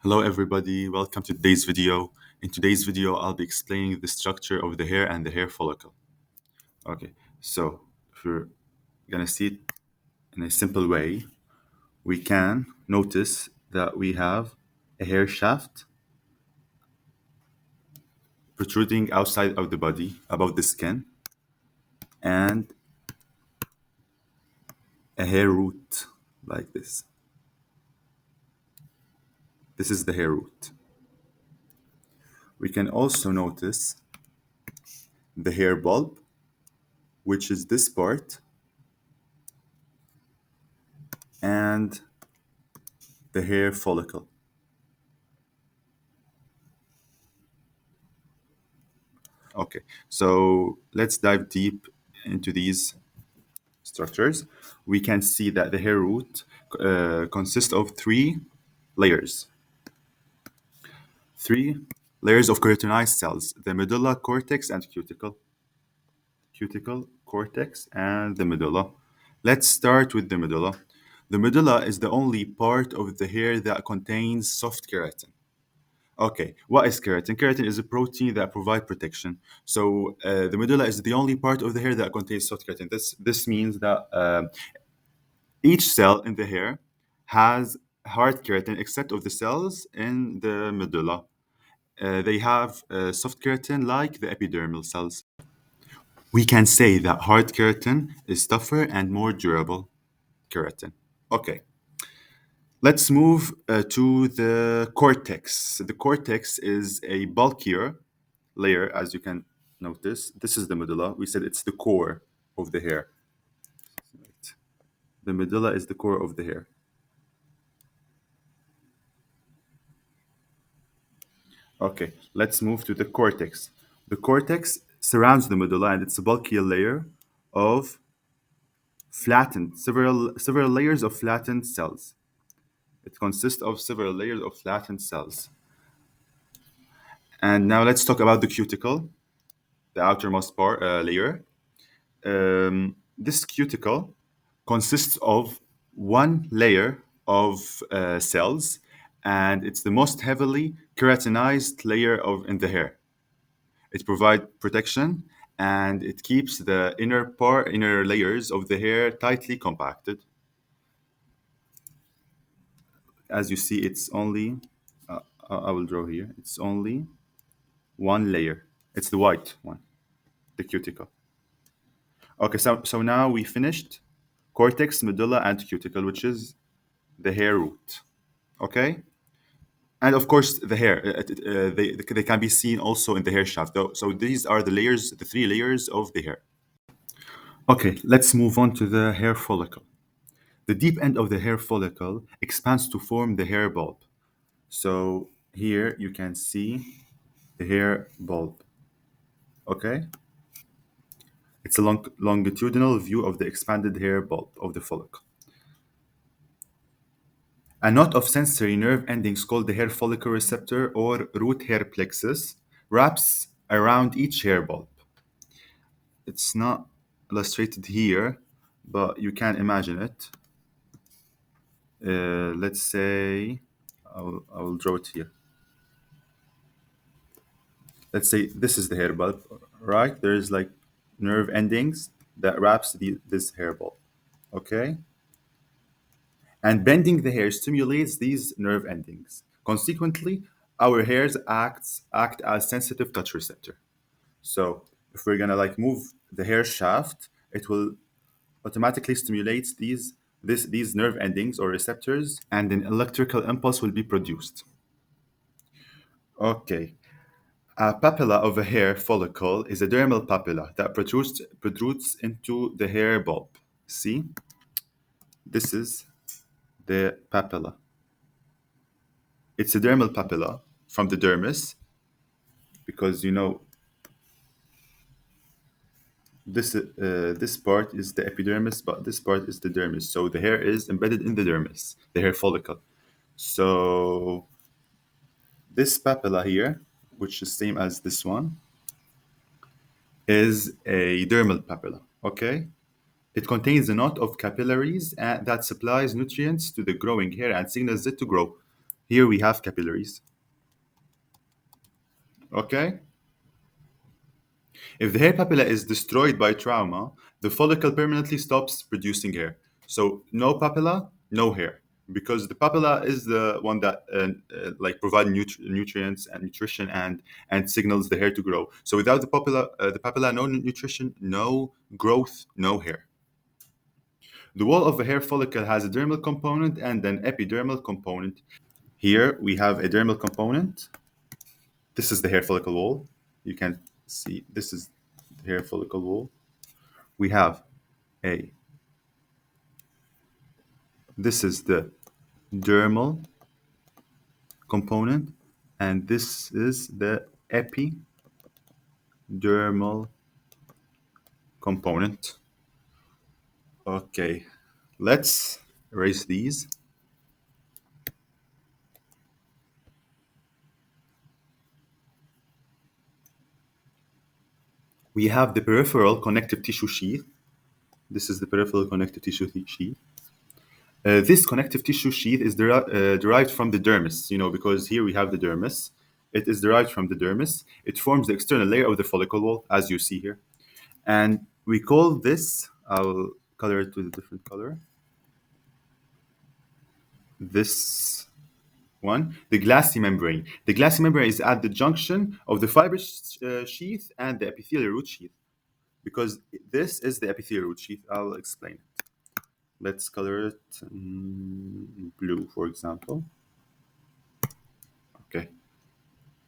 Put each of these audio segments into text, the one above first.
Hello everybody, welcome to today's video. In today's video, I'll be explaining the structure of the hair and the hair follicle. Okay, so if we're gonna see it in a simple way, we can notice that we have a hair shaft protruding outside of the body, above the skin, and a hair root like this. This is the hair root. We can also notice the hair bulb, which is this part, and the hair follicle. Okay, so let's dive deep into these structures. We can see that the hair root consists of layers, three layers of keratinized cells: the medulla, cortex, and cuticle, cortex, and the medulla. Let's start with the medulla. The medulla is the only part of the hair that contains soft keratin. Okay, what is keratin? Keratin is a protein that provides protection. So the medulla is the only part of the hair that contains soft keratin. This means that each cell in the hair has hard keratin, except of the cells in the medulla. They have soft keratin like the epidermal cells. We can say that hard keratin is tougher and more durable keratin. Okay, let's move to the cortex. The cortex is a bulkier layer, as you can notice. This is the medulla. We said it's the core of the hair. The medulla is the core of the hair. Okay, let's move to the cortex. The cortex surrounds the medulla and it's a bulkier layer of several layers of flattened cells. It consists of several layers of flattened cells. And now let's talk about the cuticle, the outermost layer. This cuticle consists of one layer of cells, and it's the most heavily keratinized layer in the hair. It provides protection and it keeps the inner layers of the hair tightly compacted. As you see, it's only, I will draw here, it's only one layer. It's the white one, the cuticle. Okay, so now we finished cortex, medulla, and cuticle, which is the hair root. Okay? And of course, the hair, they can be seen also in the hair shaft. So these are the layers, the three layers of the hair. Okay, let's move on to the hair follicle. The deep end of the hair follicle expands to form the hair bulb. So here you can see the hair bulb. Okay? It's a longitudinal view of the expanded hair bulb of the follicle. A knot of sensory nerve endings called the hair follicle receptor or root hair plexus wraps around each hair bulb. It's not illustrated here, but you can imagine it. Let's say, I will draw it here. Let's say this is the hair bulb, right? There's like nerve endings that wraps this hair bulb, okay? And bending the hair stimulates these nerve endings. Consequently, our hairs act as sensitive touch receptor. So if we're gonna like move the hair shaft, it will automatically stimulate these nerve endings or receptors, and an electrical impulse will be produced. Okay. A papilla of a hair follicle is a dermal papilla that protrudes into the hair bulb. See? This is the papilla. It's a dermal papilla from the dermis because this part is the epidermis, but this part is the dermis. So the hair is embedded in the dermis, the hair follicle. So this papilla here, which is same as this one, is a dermal papilla. Okay, it contains a knot of capillaries that supplies nutrients to the growing hair and signals it to grow. Here we have capillaries. Okay? If the hair papilla is destroyed by trauma, the follicle permanently stops producing hair. So no papilla, no hair, because the papilla is the one that like provide nutrients and nutrition and signals the hair to grow. So without the papilla, no nutrition, no growth, no hair. The wall of a hair follicle has a dermal component and an epidermal component. Here we have a dermal component. This is the hair follicle wall. You can see this is the hair follicle wall. We have a this is the dermal component, and this is the epidermal component. Okay, let's erase these. We have the peripheral connective tissue sheath. This is the peripheral connective tissue sheath. This connective tissue sheath is derived from the dermis, because here we have the dermis. It is derived from the dermis. It forms the external layer of the follicle wall, as you see here. And we call this, I'll color it with a different color. This one, the glassy membrane. The glassy membrane is at the junction of the fibrous sheath and the epithelial root sheath, because this is the epithelial root sheath. I'll explain it. Let's color it blue, for example. Okay.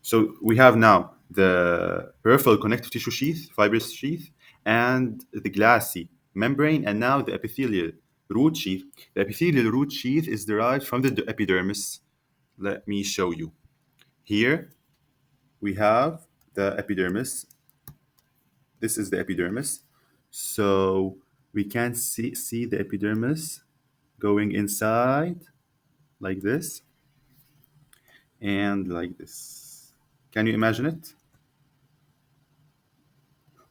So we have now the peripheral connective tissue sheath, fibrous sheath, and the glassy membrane, and now the epithelial root sheath. The epithelial root sheath is derived from the epidermis. Let me show you. Here we have the epidermis. This is the epidermis. So we can see the epidermis going inside like this and like this. Can you imagine it?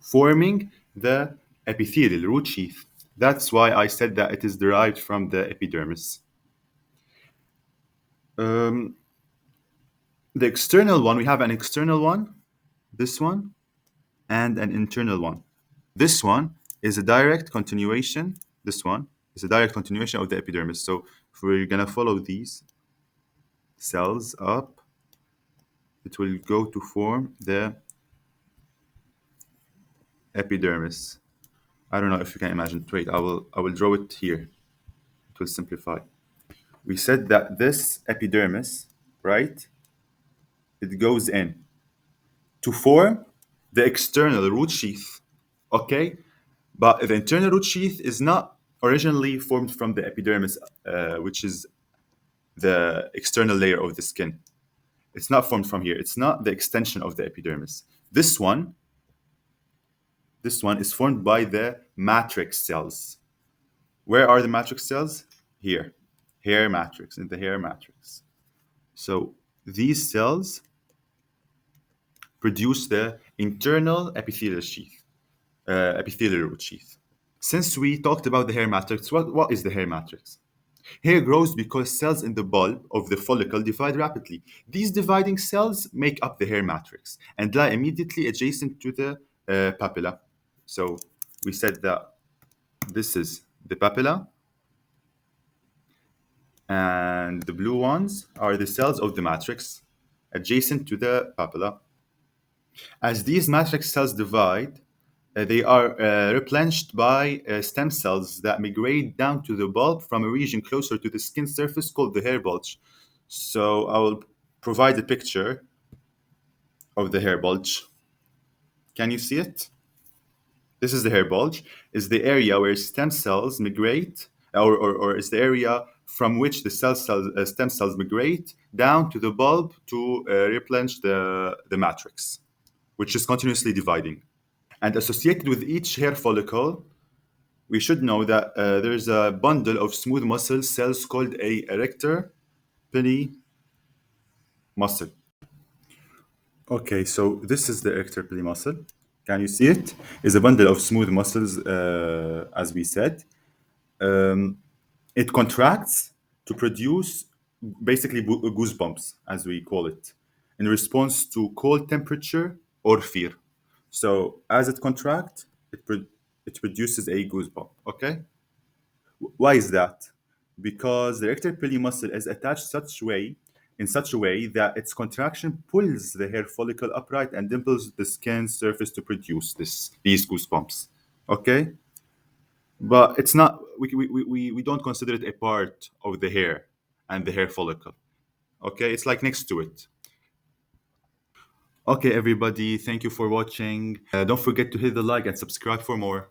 Forming the epithelial root sheath. That's why I said that it is derived from the epidermis. The external one, we have an external one, this one, and an internal one. This one is a direct continuation. This one is a direct continuation of the epidermis. So if we're gonna follow these cells up, it will go to form the epidermis. I don't know if you can imagine. Wait, I will draw it here. It will simplify. We said that this epidermis, right? It goes in to form the external root sheath. Okay, but the internal root sheath is not originally formed from the epidermis, which is the external layer of the skin. It's not formed from here. It's not the extension of the epidermis. This one is formed by the matrix cells. Where are the matrix cells? Here, hair matrix, in the hair matrix. So these cells produce the internal epithelial sheath, epithelial root sheath. Since we talked about the hair matrix, what is the hair matrix? Hair grows because cells in the bulb of the follicle divide rapidly. These dividing cells make up the hair matrix and lie immediately adjacent to the papilla. So we said that this is the papilla, and the blue ones are the cells of the matrix adjacent to the papilla. As these matrix cells divide, they are replenished by stem cells that migrate down to the bulb from a region closer to the skin surface called the hair bulge. So I will provide a picture of the hair bulge. Can you see it? This is the hair bulge. Is the area where stem cells migrate, or is the area from which the stem cells migrate down to the bulb to replenish the matrix, which is continuously dividing. And associated with each hair follicle, we should know that there's a bundle of smooth muscle cells called a erector pili muscle. Okay, so this is the erector pili muscle. Can you see it? It's a bundle of smooth muscles, as we said. It contracts to produce basically goosebumps, as we call it, in response to cold temperature or fear. So as it contracts, it produces a goosebump. Okay, why is that? Because the erector pili muscle is attached in such a way that its contraction pulls the hair follicle upright and dimples the skin surface to produce these goosebumps. Okay, but it's not. We don't consider it a part of the hair and the hair follicle. Okay, it's like next to it. Okay, everybody, thank you for watching. Don't forget to hit the like and subscribe for more.